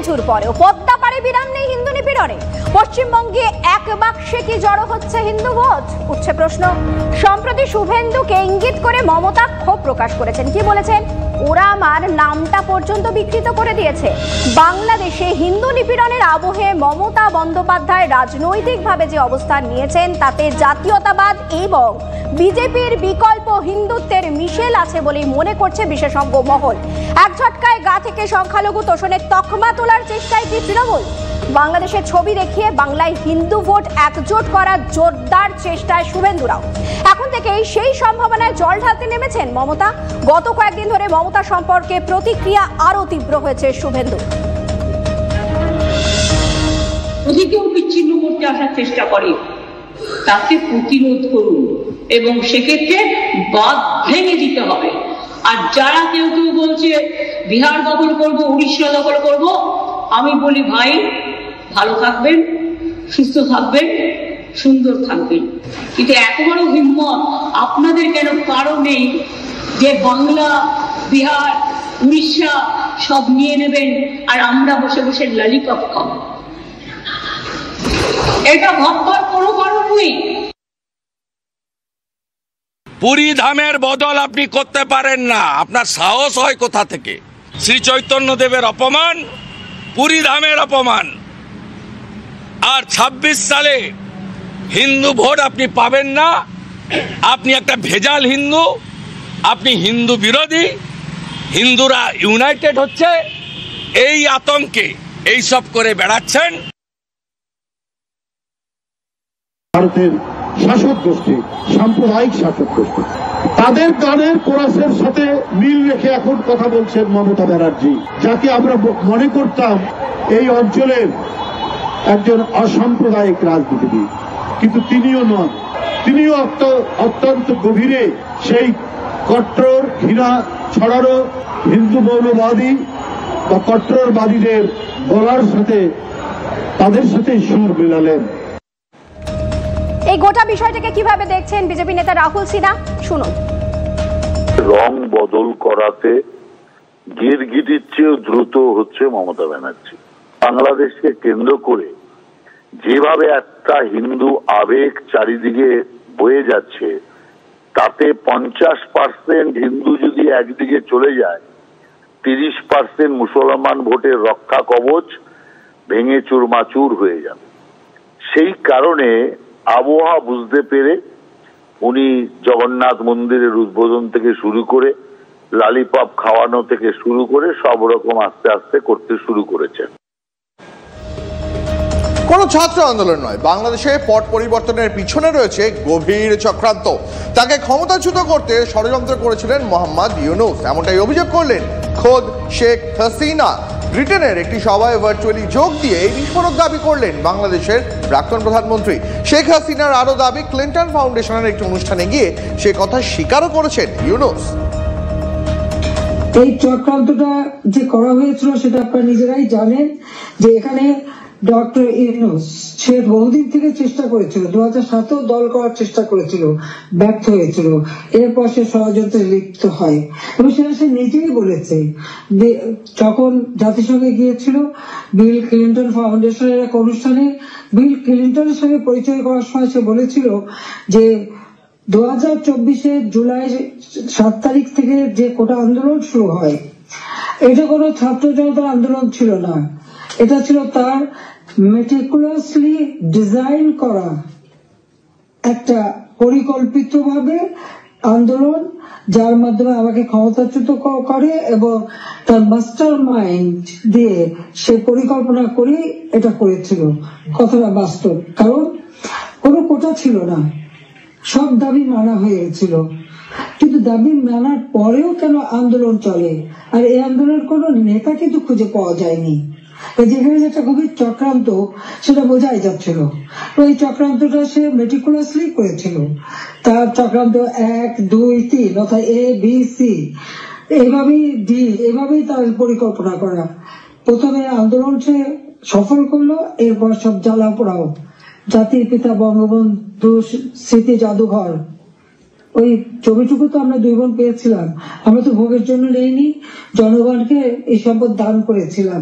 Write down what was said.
কিছুর পরেও পদ্মা পারে বিরাম নেই হিন্দু নিপীড়নে। পশ্চিমবঙ্গে এক বাক্সে কি জড়ো হচ্ছে হিন্দু ভোট, উঠছে প্রশ্ন। সম্প্রতি শুভেন্দুকে ইঙ্গিত করে মমতা ক্ষোভ প্রকাশ করেছেন। কি বলেছেন? ওরা আমার নামটা পর্যন্ত বিকৃত করে দিয়েছে। বাংলাদেশে হিন্দু নিপীড়নের আবহে মমতা বন্দ্যোপাধ্যায় রাজনৈতিকভাবে যে অবস্থান নিয়েছেন তাতে জাতীয়তাবাদ এবং বিজেপির বিকল্প হিন্দুত্বের মিশেল আছে বলেই মনে করছে বিশেষজ্ঞ মহল। এক ঝটকায় গা থেকে সংখ্যালঘু তোষণের তকমা তোলার চেষ্টায় কি তৃণমূল? বাংলাদেশের ছবি দেখিয়ে বাংলায় হিন্দু ভোট একজোট করার জোরদার চেষ্টায় শুভেন্দুরাও। এখন থেকেই সেই সম্ভাবনায় জল ঢালতে নেমেছেন মমতা। গত কয়েকদিন ধরে মমতা সম্পর্কে প্রতিক্রিয়া আরো তীব্র হয়েছে শুভেন্দু। যদি কেউ বিচ্ছিন্ন করতে আসার চেষ্টা করে তাকে প্রতিরোধ করুন এবং সেক্ষেত্রে বাঁধ ভেঙে দিতে হবে। আর যারা কেউ কেউ বলছে বিহার দখল করব, উড়িষ্যা দখল করব, আমি বলি ভাই ভালো থাকবেন, সুস্থ থাকবেন, সুন্দর থাকবেন, কিন্তু এত বড় হিম্মত আপনাদের কেন কারো নেই যে বাংলা, বিহার, উড়িষ্যা সব নিয়ে নেবেন আর আমরা বসে বসে ললিপপ খাবো? এটা ভাববার কোনো কারণ নেই। পুরী ধামের বদল আপনি করতে পারেন না, আপনার সাহস হয় কোথা থেকে? শ্রী চৈতন্য দেবের অপমান, পুরী ধামের অপমান। আর ২৬ সালে হিন্দু ভোট আপনি পাবেন না। আপনি একটা ভেজাল হিন্দু, আপনি হিন্দু বিরোধী। হিন্দুরা ইউনাইটেড হচ্ছে এই আতঙ্কে এইসব করে বেড়াচ্ছেন। ভারতের শাসক গোষ্ঠী, সাম্প্রদায়িক শাসক গোষ্ঠী, তাদের গানের কোরাসের সাথে মিল রেখে এখন কথা বলছেন মমতা ব্যানার্জি, যাকে আমরা মনে করতাম এই অঞ্চলের একজন অসাম্প্রদায়িক রাজনীতিবিদ, কিন্তু তিনিও নন। তিনিও অত্যন্ত গভীরে সেই কট্টর ঘৃণা ছড়ানো হিন্দু মৌলবাদী বা কট্টরবাদীদের গলার সাথে তাদের সাথে সুর মেলালেন। এই গোটা বিষয়টাকে কিভাবে দেখছেন বিজেপি নেতা রাহুল সিনহা? শুনুন। রং বদল করাতে গিরগিটির চেয়েও দ্রুত হচ্ছে মমতা ব্যানার্জি। বাংলাদেশকে কেন্দ্র করে যেভাবে একটা হিন্দু আবেগ চারিদিকে বয়ে যাচ্ছে, তাতে 50% হিন্দু যদি একদিকে চলে যায়, 30% মুসলমান ভোটের রক্ষা কবচ ভেঙে চুরমাচুর হয়ে যাবে। সেই কারণে আবহাওয়া বুঝতে পেরে উনি জগন্নাথ মন্দিরের উদ্বোধন থেকে শুরু করে লালিপপ খাওয়ানো থেকে শুরু করে সব রকম আস্তে আস্তে করতে শুরু করেছেন। কোনো ছাত্র আন্দোলন নয়, বাংলাদেশে পট পরিবর্তনের পিছনে রয়েছে গভীর চক্রান্ত। তাকে ক্ষমতাচ্যুত করতে ষড়যন্ত্র করেছিলেন মোহাম্মদ ইউনূস, এমনটাই অভিযোগ করলেন খোদ শেখ হাসিনা। ব্রিটেনের একটি সভায় ভার্চুয়ালি যোগ দিয়ে এই বিস্ফোরক দাবি করলেন বাংলাদেশের প্রাক্তন প্রধানমন্ত্রী। শেখ হাসিনার আরও দাবি, ক্লিন্টন ফাউন্ডেশনের একটি অনুষ্ঠানে গিয়ে সে কথা স্বীকারও করেছেন ইউনূস। এই চক্রান্তটা যে করা হয়েছিল সেটা আপনারা নিজেরাই জানেন, যে এখানে ডক্টর ইউনূস সে বহুদিন থেকে চেষ্টা করেছিল, 2007-এও দল করার চেষ্টা করেছিল, ব্যর্থ হয়েছিল। এরপর সে ষড়যন্ত্রে লিপ্ত হয় এবং সেটা সে নিজেই বলেছে। যখন জাতিসংঘে গিয়েছিল বিল ক্লিন্টন ফাউন্ডেশনের এক অনুষ্ঠানে, বিল ক্লিন্টনের সঙ্গে পরিচয় করার সময় সে বলেছিল যে 2024 জুলাই 7 তারিখ থেকে যে কোটা আন্দোলন শুরু হয়, এটা কোনো ছাত্র জনতার আন্দোলন ছিল না, এটা ছিল তার মেটিকুলাসলি ডিজাইন করা একটা পরিকল্পিতভাবে আন্দোলন, যার মাধ্যমে আমাকে ক্ষমতাচ্যুত করে এবং তার মাস্টার মাইন্ড দিয়ে সে পরিকল্পনা করে এটা করেছিল। কথাটা বাস্তব, কারণ কোনো কোটা ছিল না, সব দাবি মানা হয়ে গেছিল। কিন্তু দাবি মানার পরেও কেন আন্দোলন চলে? আর এই আন্দোলনের কোনো নেতা কিন্তু খুঁজে পাওয়া যায়নি। যেখানে যেটা গভীর চক্রান্ত সেটা বোঝাই যাচ্ছিল। ওই চক্রান্তটা সে মেটিকুলাসলি করেছিল। তার চক্রান্ত 1, 2, 3 অর্থাৎ ABC, এইভাবেই এইভাবেই তার পরিকল্পনা করা। প্রথমে আন্দোলন সে সফল করলো, এরপর সব জ্বালা পোড়াও। জাতির পিতা বঙ্গবন্ধু স্মৃতি জাদুঘর, ওই ছবিটুকু তো আমরা 2 বোন পেয়েছিলাম। আমরা তো ভোগের জন্য নেইনি, জনগণকে এই সম্পদ দান করেছিলাম।